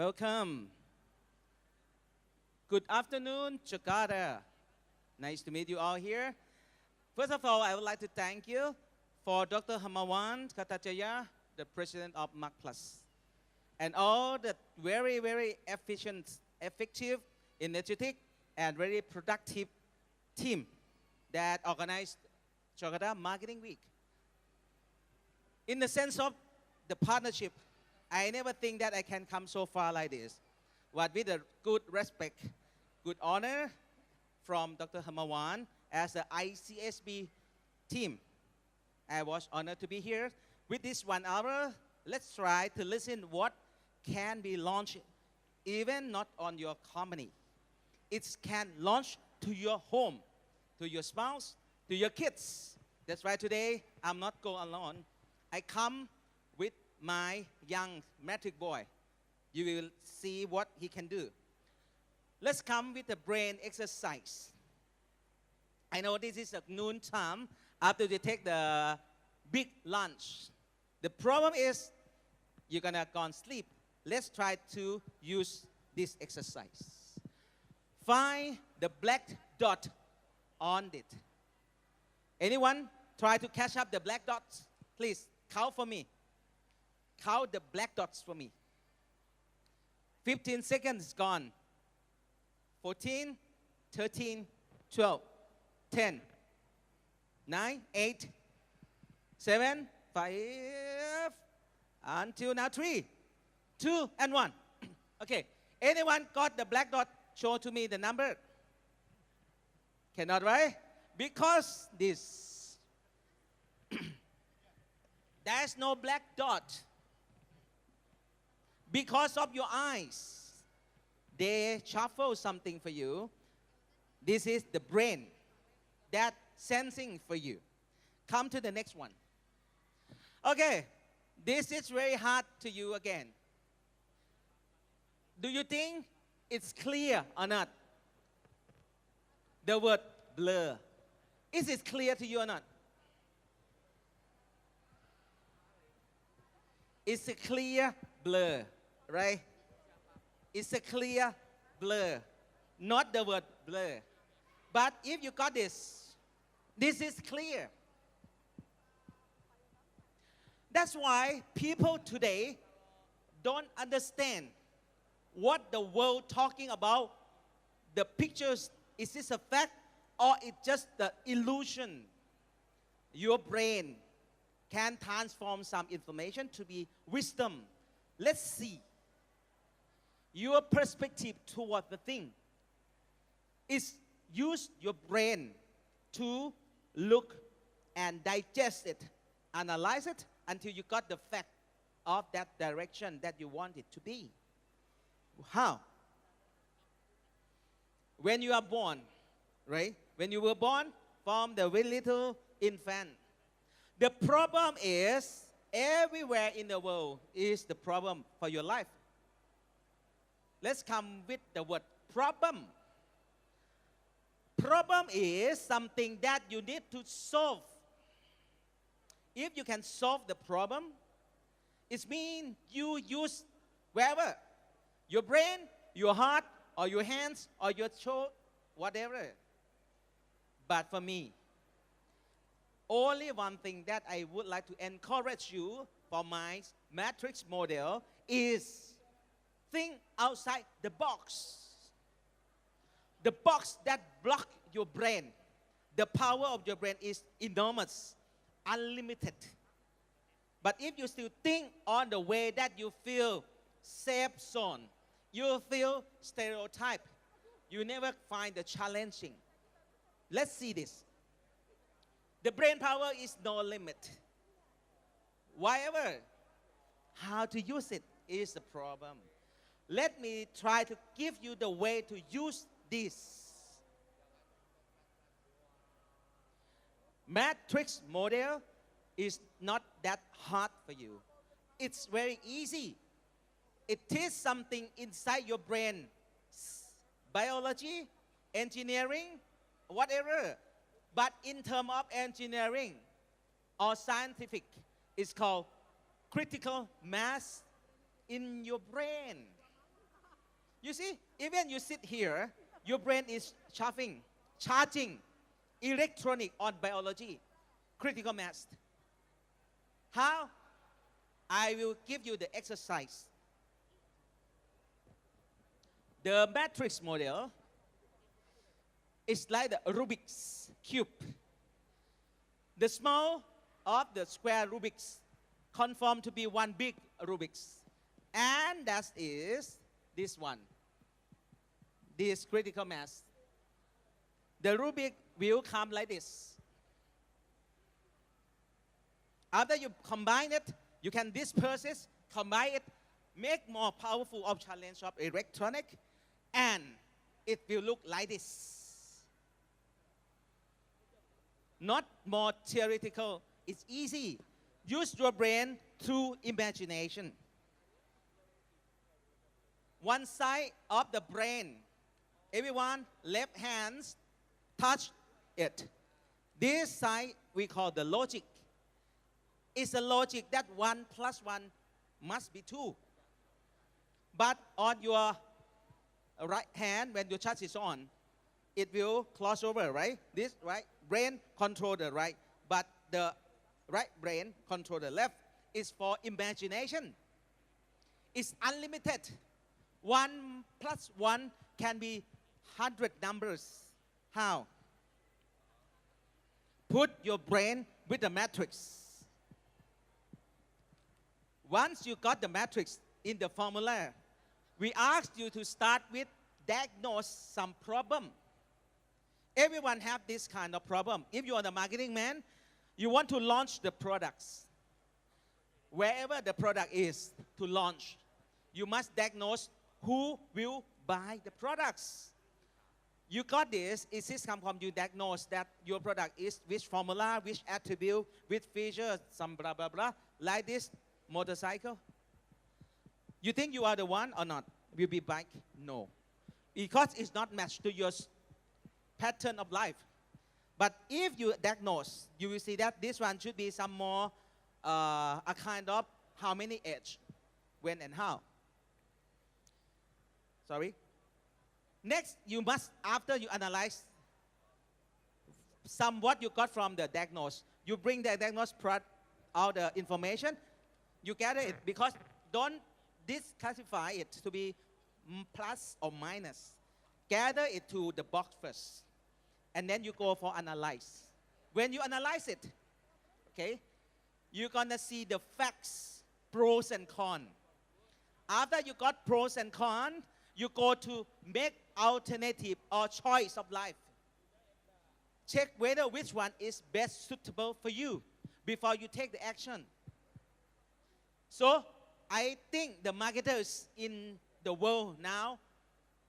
Welcome. Good afternoon, Jakarta. Nice to meet you all here. First of all, I would like to thank you for Dr. Hamawan Kartajaya, the president of Mark Plus, and all the very efficient, effective, energetic, and very productive team that organized Jakarta Marketing Week. In the sense of the partnership, I never think that I can come so far like this. But with a good respect, good honor from Dr. Hamawan as the ICSB team, I was honored to be here. With this 1 hour, let's try to listen what can be launched even not on your company. It can launch to your home, to your spouse, to your kids. That's why today I'm not going alone. I come with my young matric boy. You will see what he can do. Let's come with the brain exercise. I know this is a noon time after you take the big lunch. The problem is you're gonna go and sleep. Let's try to use this exercise. Find the black dot on it. Anyone try to catch up the black dots? Please count for me. Count the black dots for me. 15 seconds gone. 14, 13, 12, 10, 9, 8, 7, 5, until now 3, 2, and 1. Okay, anyone got the black dot? Show to me the number. Cannot, right? Because this. There's no black dot. Because of your eyes, they shuffle something for you. This is the brain that sensing for you. Come to the next one. Okay, this is very hard to you again. Do you think it's clear or not? The word blur. Is it clear to you or not? It's a clear blur, right? It's a clear blur, not the word blur. But if you got this is clear. That's why people today don't understand what the world talking about. The pictures, is this a fact or it's just the illusion? Your brain can transform some information to be wisdom. Let's see. Your perspective toward the thing is use your brain to look and digest it, analyze it until you got the fact of that direction that you want it to be. How? When you are born, right? When you were born from the very little infant, the problem is everywhere in the world is the problem for your life. Let's come with the word problem. Problem is something that you need to solve. If you can solve the problem, it means you use wherever. Your brain, your heart, or your hands, or your throat, whatever. But for me, only one thing that I would like to encourage you for my matrix model is think outside the box. The box that blocks your brain. The power of your brain is enormous, unlimited. But if you still think on the way that you feel safe zone, you feel stereotype, you never find the challenging. Let's see this. The brain power is no limit. However, how to use it is the problem. Let me try to give you the way to use this. Matrix model is not that hard for you. It's very easy. It is something inside your brain. Biology, engineering, whatever. But in terms of engineering or scientific, it's called critical mass in your brain. You see, even you sit here, your brain is charging electronic on biology, critical mass. How? I will give you the exercise. The matrix model is like the Rubik's Cube. The small of the square Rubik's conform to be one big Rubik's. And that is this one, this critical mass. The Rubik will come like this. After you combine it, you can disperse it, combine it, make more powerful of challenge of electronic, and it will look like this. Not more theoretical, it's easy. Use your brain through imagination. One side of the brain, everyone, left hands, touch it. This side we call the logic. It's a logic that 1 + 1 must be 2. But on your right hand, when you touch it on, it will cross over, right? This right brain control the right, but the right brain control the left. It's for imagination. It's unlimited. 1 + 1 can be 100 numbers. How? Put your brain with the matrix. Once you got the matrix in the formula, we asked you to start with diagnose some problem. Everyone have this kind of problem. If you are the marketing man, you want to launch the products. Wherever the product is to launch, you must diagnose who will buy the products. You got this, it is come from you diagnose that your product is which formula, which attribute, which feature, some blah, blah, blah, like this motorcycle. You think you are the one or not? Will be bike? No. Because it's not matched to your pattern of life. But if you diagnose, you will see that this one should be some more, a kind of how many age, when and how. Sorry. Next, you must, after you analyze what you got from the diagnose, you bring the diagnose out the information, you gather it, because don't disclassify it to be plus or minus. Gather it to the box first, and then you go for analyze. When you analyze it, okay, you're gonna see the facts, pros and cons. After you got pros and cons, you go to make alternative or choice of life. Check whether which one is best suitable for you before you take the action. So I think the marketers in the world now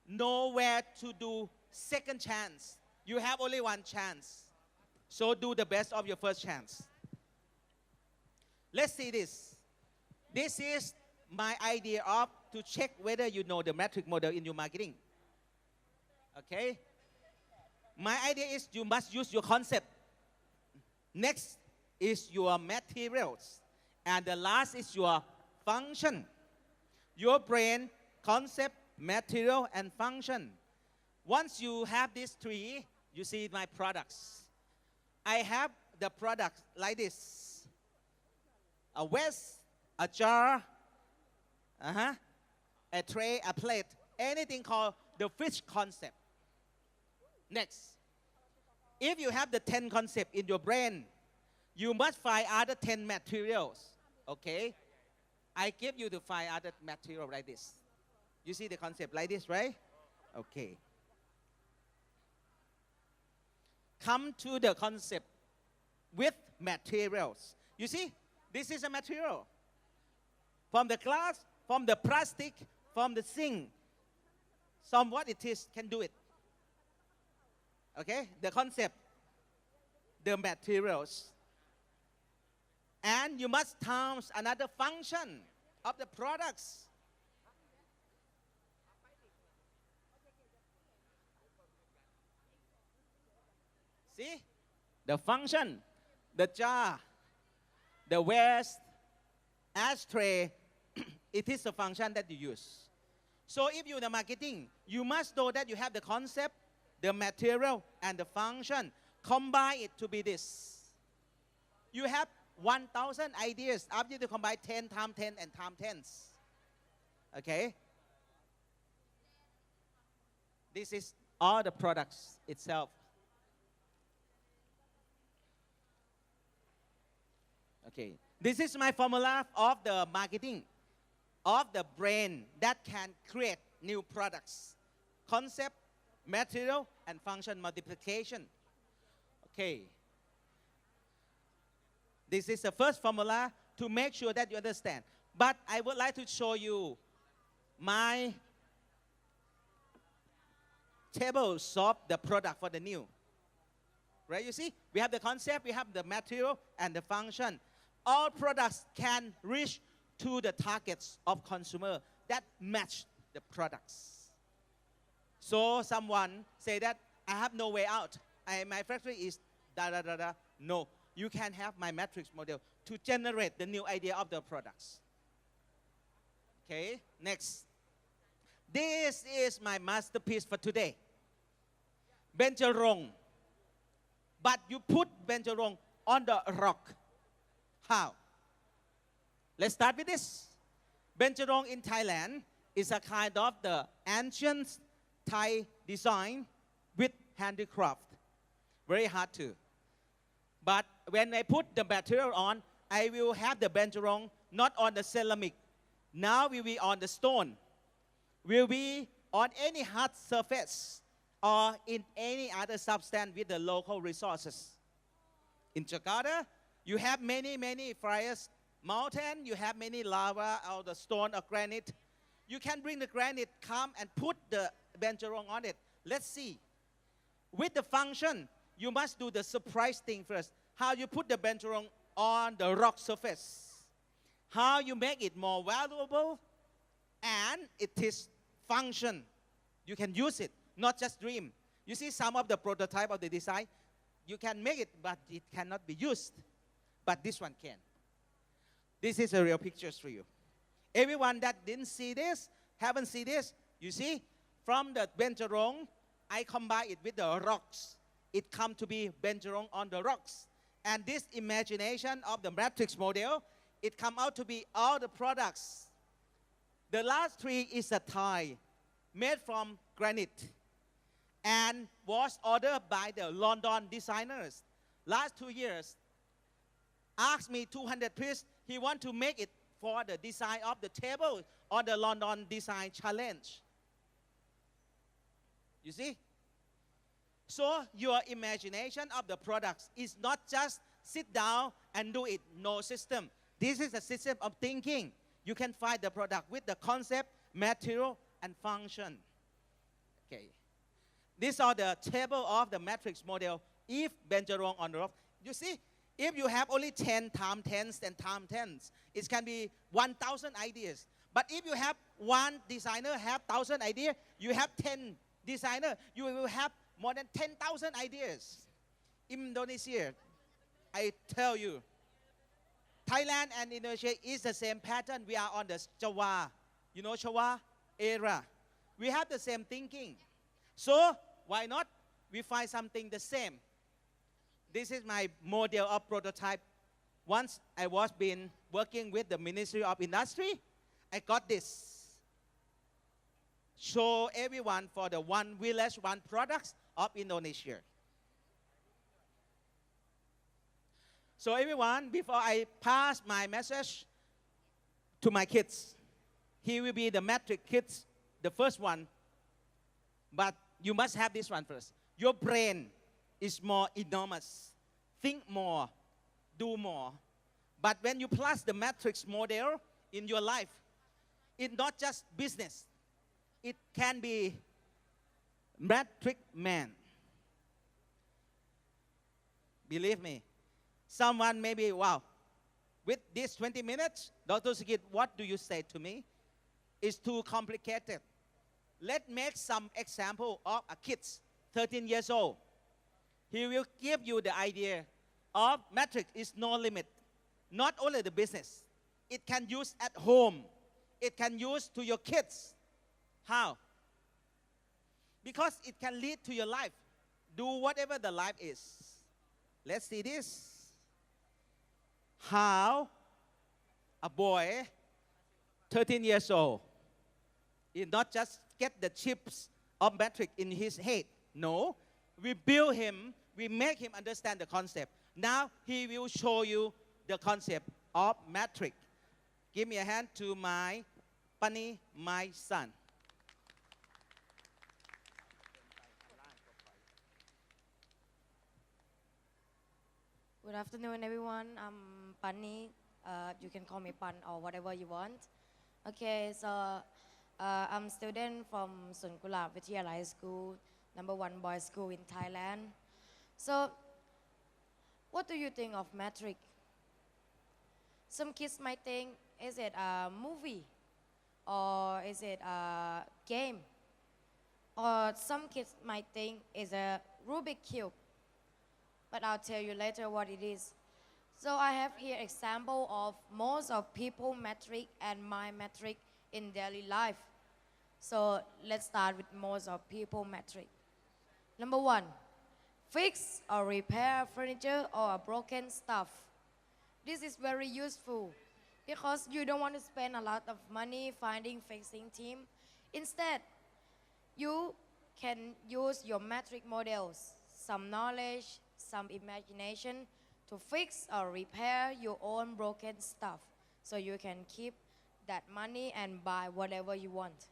know where to do second chance. You have only one chance. So do the best of your first chance. Let's see this. This is my idea of to check whether you know the matrix model in your marketing. Okay? My idea is you must use your concept. Next is your materials. And the last is your function. Your brain, concept, material, and function. Once you have these three, you see my products. I have the products like this. A vase, a jar, a tray, a plate, anything called the fish concept. Next, if you have the 10 concepts in your brain, you must find other 10 materials, okay? I give you to find other material like this. You see the concept like this, right? Okay. Come to the concept with materials. You see, this is a material. From the glass, from the plastic, from the zinc, some what it is can do it. Okay, the concept, the materials. And you must times another function of the products. See, the function, the jar, the vase, ashtray, it is the function that you use. So if you're the marketing, you must know that you have the concept, the material, and the function. Combine it to be this. You have 1,000 ideas after you combine 10 times 10 and times 10s. Okay? This is all the products itself. Okay. This is my formula of the marketing, of the brain that can create new products. Concept, material, and function multiplication. Okay. This is the first formula to make sure that you understand. But I would like to show you my tables of the product for the new. Right, you see? We have the concept, we have the material, and the function. All products can reach to the targets of consumer that match the products. So someone say that I have no way out. My factory is da da da da. No, you can have my matrix model to generate the new idea of the products. Okay, next. This is my masterpiece for today. Benjarong. But you put Benjarong on the rock. How? Let's start with this. Benjarong in Thailand is a kind of the ancient Thai design with handicraft. Very hard to. But when I put the material on, I will have the Benjarong not on the ceramic. Now we will be on the stone. Will be on any hard surface or in any other substance with the local resources. In Jakarta, you have many fires, mountain, you have many lava or the stone or granite. You can bring the granite, come and put the Benjarong on it. Let's see. With the function, you must do the surprise thing first. How you put the Benjarong on the rock surface. How you make it more valuable and it is function. You can use it, not just dream. You see some of the prototype of the design, you can make it, but it cannot be used. But this one can. This is a real pictures for you. Everyone that didn't see this, haven't seen this, you see, from the Benjarong, I combine it with the rocks. It come to be Benjarong on the rocks. And this imagination of the matrix model, it come out to be all the products. The last three is a tie made from granite and was ordered by the London designers. Last 2 years, asked me 200 pieces. He want to make it for the design of the table on the London Design Challenge. You see? So your imagination of the products is not just sit down and do it, no system. This is a system of thinking. You can find the product with the concept, material, and function. Okay. These are the table of the matrix model. If Benjarong on the rock, you see, if you have only 10 times 10s and times 10s, it can be 1,000 ideas. But if you have one designer have 1,000 ideas, you have 10 designers, you will have more than 10,000 ideas. Indonesia, I tell you, Thailand and Indonesia is the same pattern. We are on the Jawa, you know Jawa era. We have the same thinking. So why not we find something the same? This is my model of prototype. Once I was been working with the Ministry of Industry, I got this. Show everyone for the one village, one products of Indonesia. So everyone, before I pass my message to my kids, he will be the matrix kids, the first one. But you must have this one first. Your brain is more enormous. Think more, do more. But when you plus the matrix model in your life, it's not just business. It can be matrix man. Believe me. Someone maybe, wow, with this 20 minutes, Dr. Sukit, what do you say to me? It's too complicated. Let's make some example of a kid, 13 years old. He will give you the idea of matrix is no limit. Not only the business. It can use at home. It can use to your kids. How? Because it can lead to your life. Do whatever the life is. Let's see this. How a boy, 13 years old, is not just get the chips of metric in his head. No, we build him, we make him understand the concept. Now he will show you the concept of metric. Give me a hand to my Pani, my son. Good afternoon, everyone. I'm Pani. You can call me Pan or whatever you want. Okay, so I'm student from Sun Kulap Vityalai School, #1 boys' school in Thailand. So, what do you think of metric? Some kids might think, is it a movie? Or is it a game? Or some kids might think it's a Rubik Cube. But I'll tell you later what it is. So I have here example of most of people metric and my metric in daily life. So let's start with most of people metric. Number 1, fix or repair furniture or broken stuff. This is very useful because you don't want to spend a lot of money finding fixing team. Instead, you can use your metric models, some knowledge, some imagination to fix or repair your own broken stuff so you can keep that money and buy whatever you want.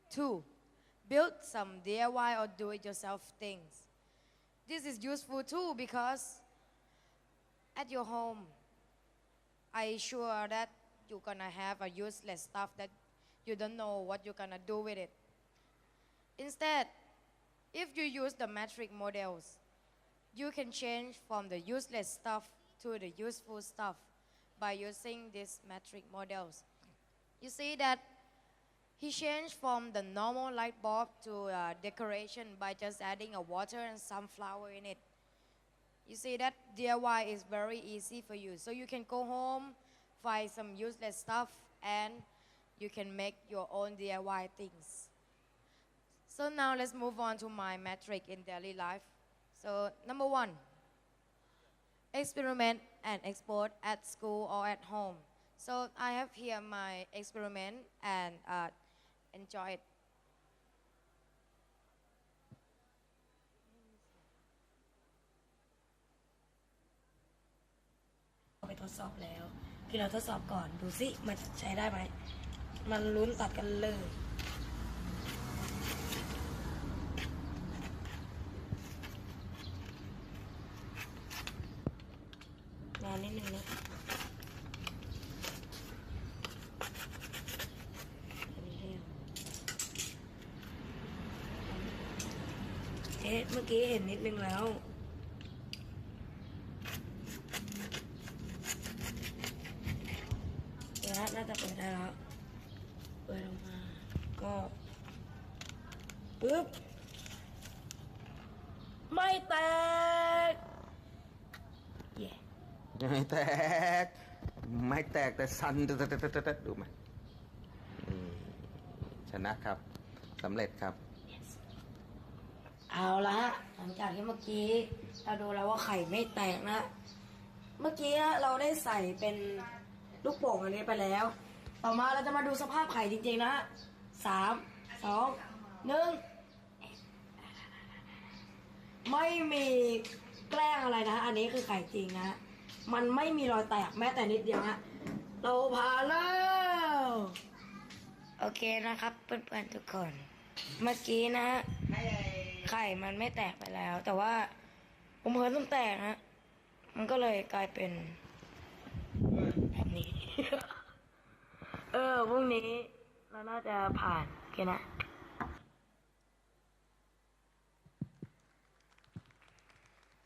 2, build some DIY or do-it-yourself things. This is useful too because at your home, I'm sure that you're gonna have a useless stuff that you don't know what you're gonna do with it. Instead, if you use the metric models, you can change from the useless stuff to the useful stuff by using these metric models. You see that he changed from the normal light bulb to decoration by just adding a water and some flower in it. You see that DIY is very easy for you. So you can go home, find some useless stuff, and you can make your own DIY things. So now let's move on to my metric in daily life. So number 1, experiment and export at school or at home. So I have here my experiment and enjoy it. ไปทดสอบแล้วคือเราทดสอบก่อนดูสิมันใช้ได้ไหมมันลุ้นตัดกันเลยนานนิดนึงนะเมื่อกี้เห็นนิดนึงแล้วน่าจะเปิดได้แล้วเปิดออกมาก็ปึ๊บไม่แตกเย่ ไม่แตกไม่แตกแต่สั่นดูไหมชนะครับสำเร็จครับ เอาละหลังจากที่เมื่อกี้เราดูแล้วว่าไข่ไม่แตกนะเมื่อกี้เราได้ใส่เป็นลูกโป่งอันนี้ไปแล้วต่อมาเราจะมาดูสภาพไข่จริงๆนะ3 2 1ไม่มีแกล้งอะไรนะอันนี้คือไข่จริงนะมันไม่มีรอยแตกแม้แต่นิดเดียวนะเราผ่านแล้วโอเคนะครับเพื่อนๆทุกคนเมื่อกี้นะไข่มันไม่แตกไปแล้วแต่ว่าผมเผลอต้องแตกนะมันก็เลยกลายเป็นแบบนี้ พรุ่งนี้เราน่าจะผ่านโอเคนะ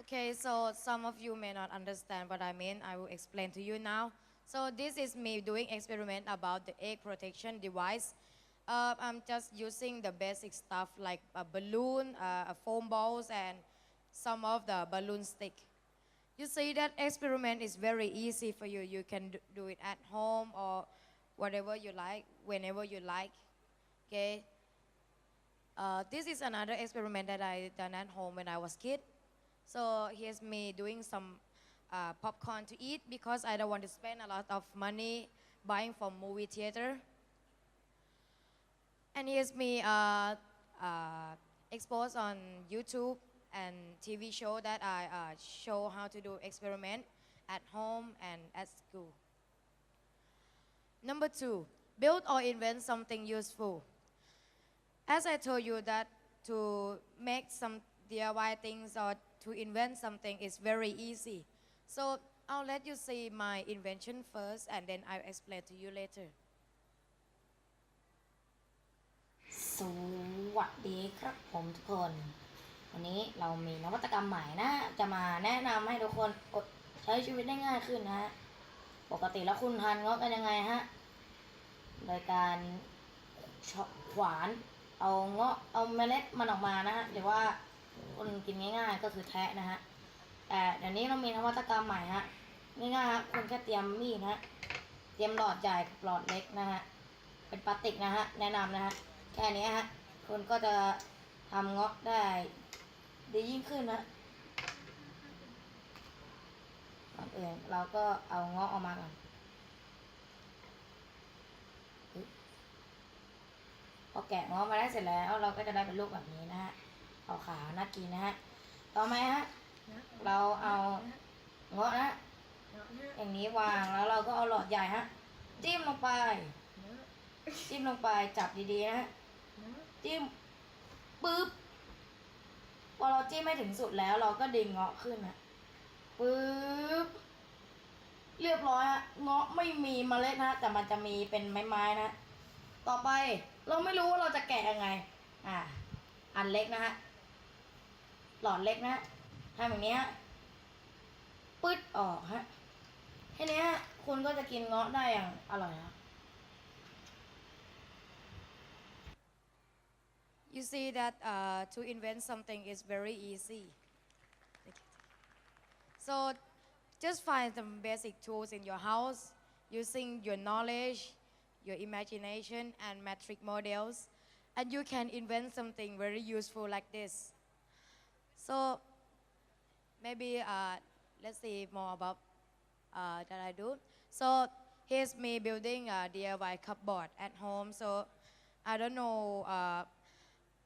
Okay, so some of you may not understand what I mean. I will explain to you now. So this is me doing experiment about the egg protection device. I'm just using the basic stuff like a balloon, a foam balls, and some of the balloon stick. You see that experiment is very easy for you. You can do it at home or whatever you like, whenever you like. Okay. This is another experiment that I done at home when I was kid. So here's me doing some popcorn to eat because I don't want to spend a lot of money buying from movie theater. And here's me exposed on YouTube and TV show that I show how to do experiment at home and at school. Number 2, build or invent something useful. As I told you that to make some DIY things or to invent something is very easy. So I'll let you see my invention first and then I'll explain to you later. สวัสดีครับผมทุกคน วันนี้เรามีนวัตกรรมใหม่นะ จะมาแนะนำให้ทุกคนใช้ชีวิตได้ง่ายขึ้นนะฮะ ปกติแล้วคุณทานเงาะกันยังไงฮะ โดยการขวานเอาเงาะเอาเมล็ดมันออกมานะฮะ หรือว่าคนกินง่ายๆก็คือแทะนะฮะ แต่เดี๋ยวนี้เรามีนวัตกรรมใหม่ฮะ ง่ายๆฮะคุณแค่เตรียมมีดนะฮะ เตรียมหลอดใหญ่กับหลอดเล็กนะฮะ เป็นพลาสติกนะฮะ แนะนำนะฮะ แค่นี้ฮะคุณก็จะทำเงาะได้ดียิ่งขึ้นนะก่อนอื่นเราก็เอาเงาะออกมาก่อนพอแกะเงาะมาได้เสร็จแล้วเราก็จะได้เป็นลูกแบบนี้นะฮะขาวๆน่ากินนะฮะต่อมาฮะเราเอาเงาะนะอย่างนี้วางแล้วเราก็เอาหลอดใหญ่ฮะจิ้มลงไปจับดีๆนะฮะจิ้มปึ๊บพอเราจิ้มไม่ถึงสุดแล้วเราก็ดึงเงาะขึ้นนะปึ๊บเรียบร้อยฮะเงาะไม่มีเมล็ดนะแต่มันจะมีเป็นไม้ๆนะต่อไปเราไม่รู้ว่าเราจะแกะยังไงอันเล็กนะฮะหลอดเล็กนะทำอย่างนี้ฮะปึ๊ดออกฮะแค่นี้ฮะคุณก็จะกินเงาะได้อย่างอร่อยนะ You see that to invent something is very easy. So just find some basic tools in your house using your knowledge, your imagination and metric models and you can invent something very useful like this. So maybe let's see more about that I do. So here's me building a DIY cupboard at home. So I don't know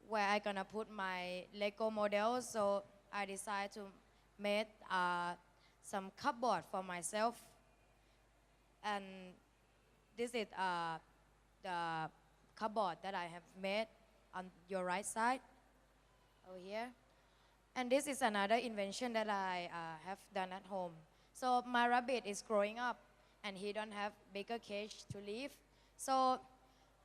where I gonna put my Lego models. So I decided to make some cupboard for myself. And this is the cupboard that I have made on your right side over here. And this is another invention that I have done at home. So my rabbit is growing up and he don't have bigger cage to live. So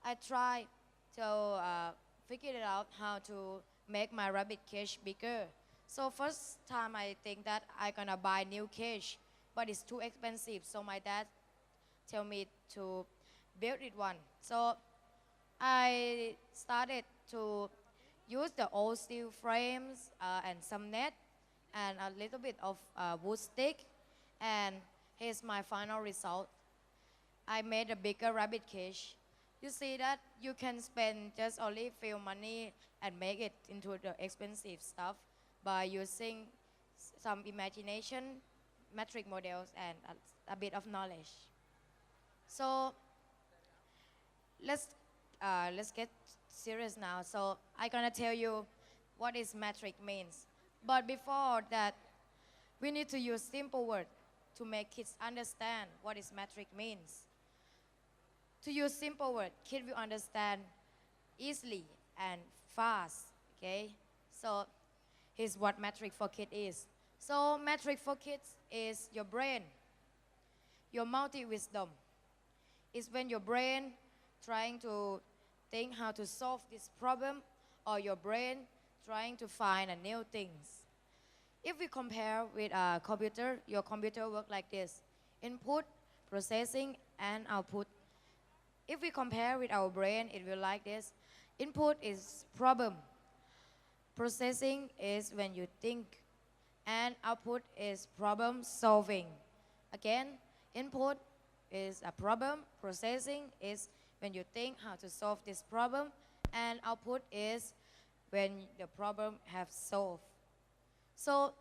I try to figure it out how to make my rabbit cage bigger. So first time I think that I gonna buy new cage, but it's too expensive. So my dad tell me to build it one. So I started to use the old steel frames and some net and a little bit of wood stick. And here's my final result. I made a bigger rabbit cage. You see that you can spend just only few money and make it into the expensive stuff by using some imagination, metric models, and a bit of knowledge. So let's get serious now. So I'm gonna tell you what is metric means. But before that, we need to use simple words to make kids understand what is metric means. To use simple words, kids will understand easily and fast, okay? So here's what metric for kids is. So metric for kids is your brain, your multi-wisdom. It's when your brain trying to think how to solve this problem or your brain trying to find a new things. If we compare with a computer, your computer work like this: input, processing, and output. If we compare with our brain, it will like this. Input is problem. Processing is when you think. And output is problem solving. Again, input is a problem. Processing is when you think how to solve this problem. and output is when the problem have solved. So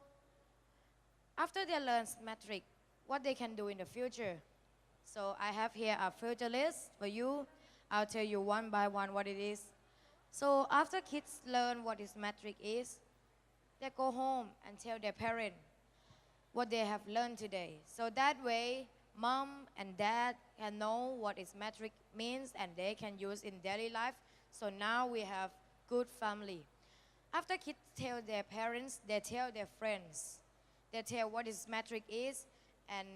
after they learn metric, what they can do in the future. So I have here a future list for you. I'll tell you one by one what it is. So after kids learn what is metric is, they go home and tell their parent what they have learned today. So that way, mom and dad can know what is metric means and they can use in daily life. So now we have good family. After kids tell their parents, they tell their friends. They tell what is metric is, and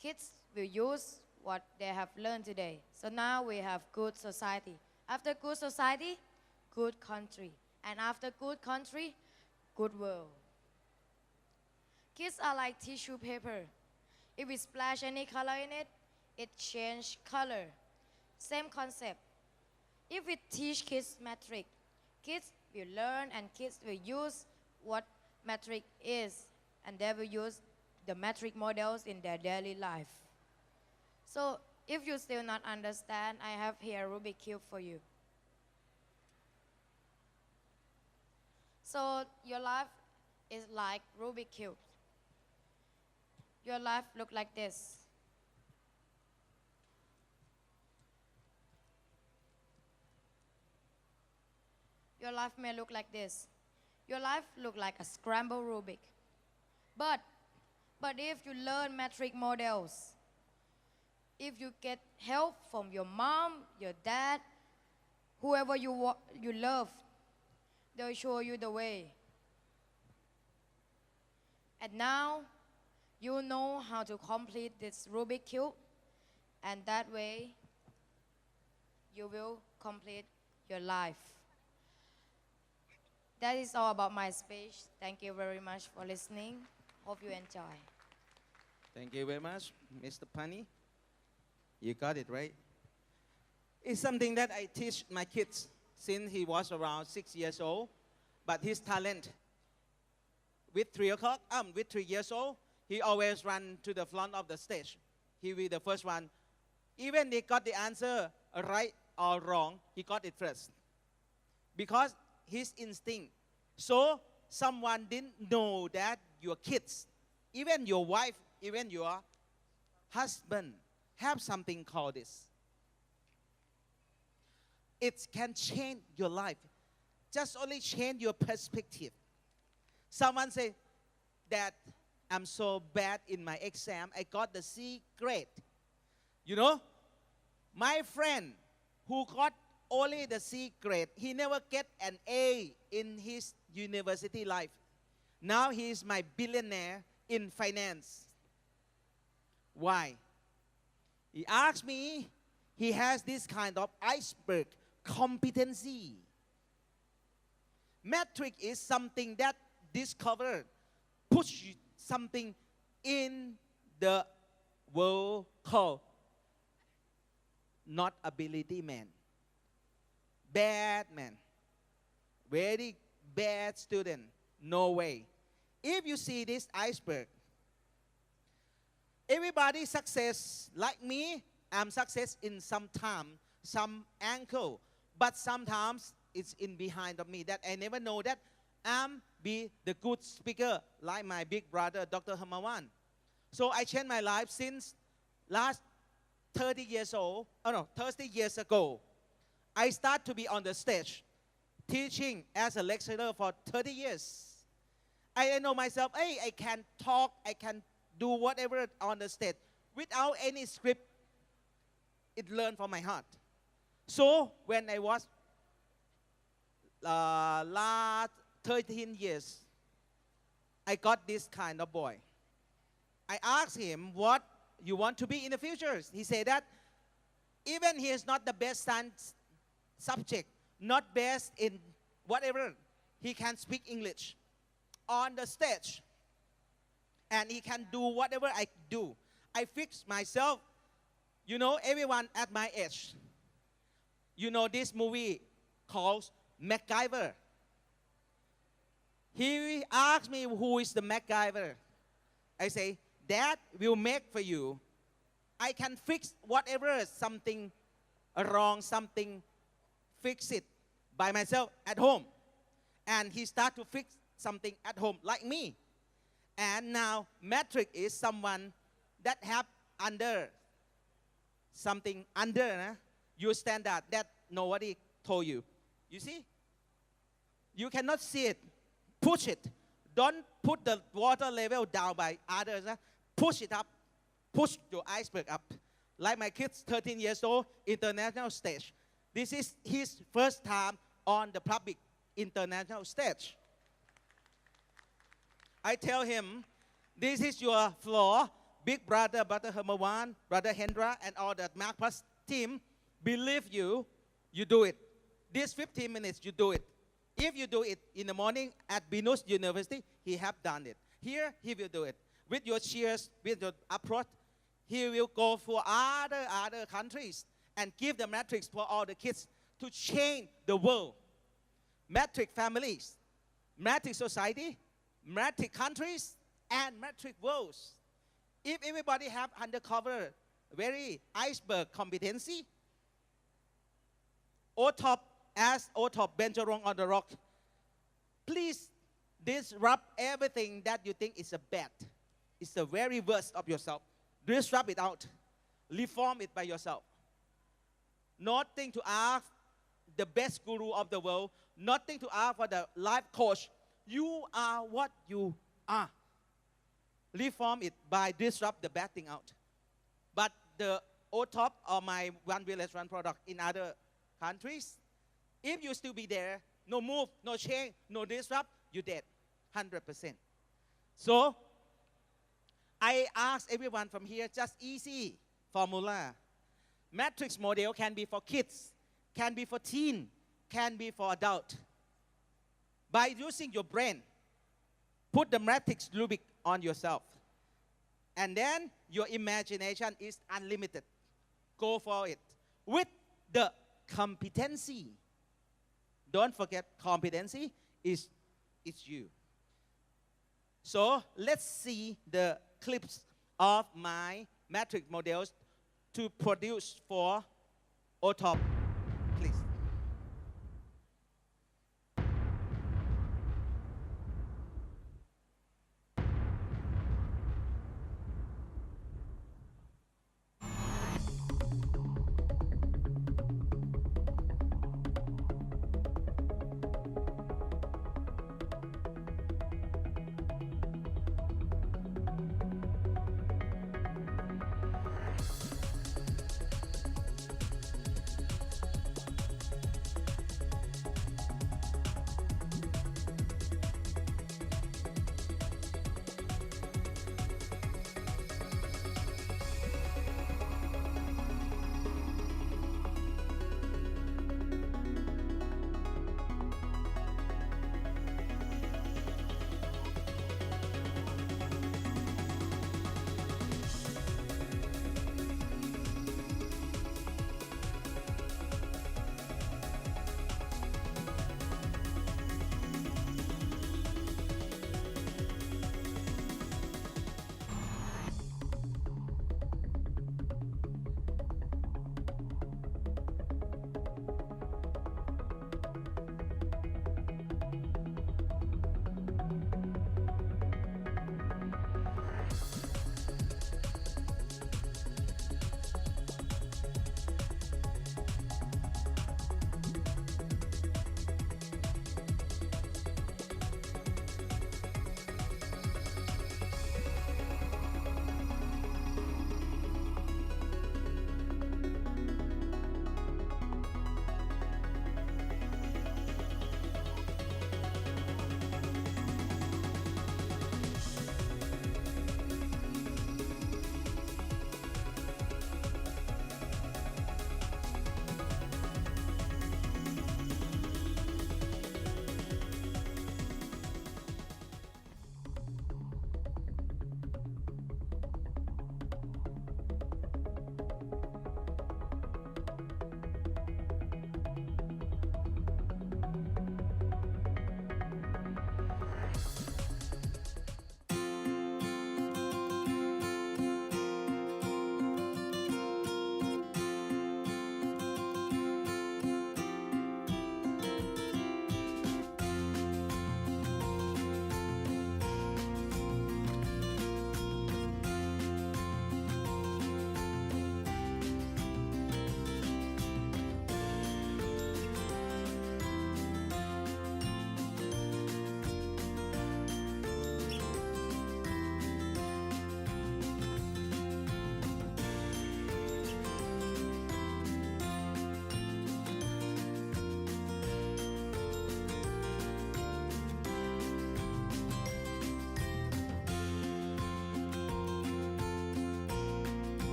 kids will use what they have learned today. So now we have good society. After good society, good country. And after good country, good world. Kids are like tissue paper. If we splash any color in it, it changes color. Same concept. If we teach kids metric, kids will learn and kids will use what metric is, and they will use the metric models in their daily life. So if you still not understand, I have here Rubik Cube for you. So your life is like Rubik Cube. Your life look like this. Your life may look like this. Your life look like a scrambled Rubik. But if you learn metric models, if you get help from your mom, your dad, whoever you love, they'll show you the way. And now, you know how to complete this Rubik Cube, and that way, you will complete your life. That is all about my speech. Thank you very much for listening. Hope you enjoy. Thank you very much, Mr. Pani. You got it right. It's something that I teach my kids since he was around 6 years old. But his talent, with 3 years old, he always run to the front of the stage. He will be the first one. Even they got the answer right or wrong, he got it first. Because his instinct. So someone didn't know that your kids, even your wife, even your husband, have something called this. It can change your life. Just only change your perspective. Someone say that I'm so bad in my exam, I got the C grade. You know, my friend who got only the C grade, he never get an A in his university life. Now he is my billionaire in finance. Why? He asked me, he has this kind of iceberg competency. Metric is something that discovered, push something in the world called not ability man. Bad man. Very bad student. No way. If you see this iceberg, everybody success like me, I'm success in some time, some angle. But sometimes it's in behind of me that I never know that I'm be the good speaker like my big brother, Dr. Hamawan. So I changed my life since last 30 years ago. I start to be on the stage, teaching as a lecturer for 30 years. I know myself, hey, I can talk, I can do whatever on the stage without any script. It learned from my heart. So when I was last 13 years, I got this kind of boy. I asked him, what you want to be in the future? He said that even he is not the best science subject, not best in whatever, he can speak English on the stage. And he can do whatever I do. I fixed myself. You know, everyone at my age, you know this movie called MacGyver. He asked me who is the MacGyver. I say, that will make for you. I can fix whatever, something wrong, something, fix it by myself at home. And he started to fix something at home like me. And now matrix is someone that have under something under your standard that nobody told you. You see? You cannot see it. Push it. Don't put the water level down by others. Push it up. Push your iceberg up. Like my kids, 13 years old, international stage. This is his first time on the public international stage. I tell him, this is your floor. Big brother, Brother Hermawan, Brother Hendra, and all the Mark Plus team believe you, you do it. These 15 minutes, you do it. If you do it in the morning at Binus University, he have done it. Here, he will do it. With your cheers, with your approach, he will go for other countries and give the matrix for all the kids to change the world. Matrix families, matrix society, matrix countries, and matrix worlds. If everybody have undercover, very iceberg competency, OTOP as OTOP Benjarong on the rock, please disrupt everything that you think is a bad. It's the very worst of yourself. Disrupt it out. Reform it by yourself. Nothing to ask the best guru of the world. Nothing to ask for the life coach. You are what you are. Reform it by disrupt the bad thing out. But the OTOP or my one village one product in other countries, if you still be there, no move, no change, no disrupt, you're dead, 100%. So I ask everyone from here, just easy formula. Matrix model can be for kids, can be for teen, can be for adult. By using your brain, put the matrix rubric on yourself. And then your imagination is unlimited. Go for it. With the competency. Don't forget, competency is you. So let's see the clips of my matrix models to produce for OTOP, please.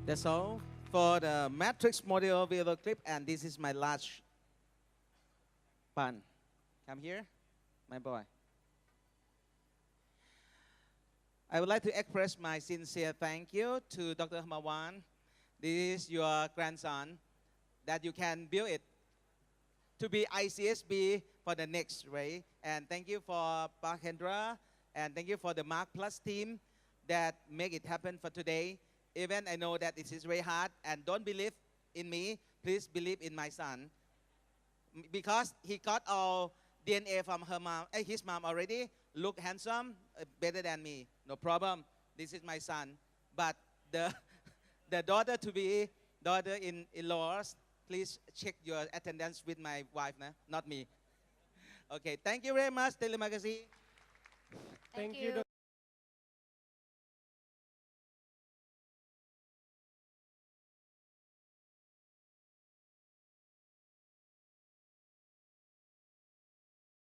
That's all for the matrix model video clip, and this is my last Pan. Come here, my boy. I would like to express my sincere thank you to Dr. Hamawan. This is your grandson, that you can build it to be ICSB for the next, right? And thank you for Park Hendra, and thank you for the Mark Plus team that make it happen for today. Even I know that it is very hard, and don't believe in me, please believe in my son. Because he got all DNA from her mom, his mom already, look handsome, better than me, no problem. This is my son. But the, the daughter-to-be, daughter-in-laws, please check your attendance with my wife, not me. Okay, thank you very much, Telemagazine. Thank you.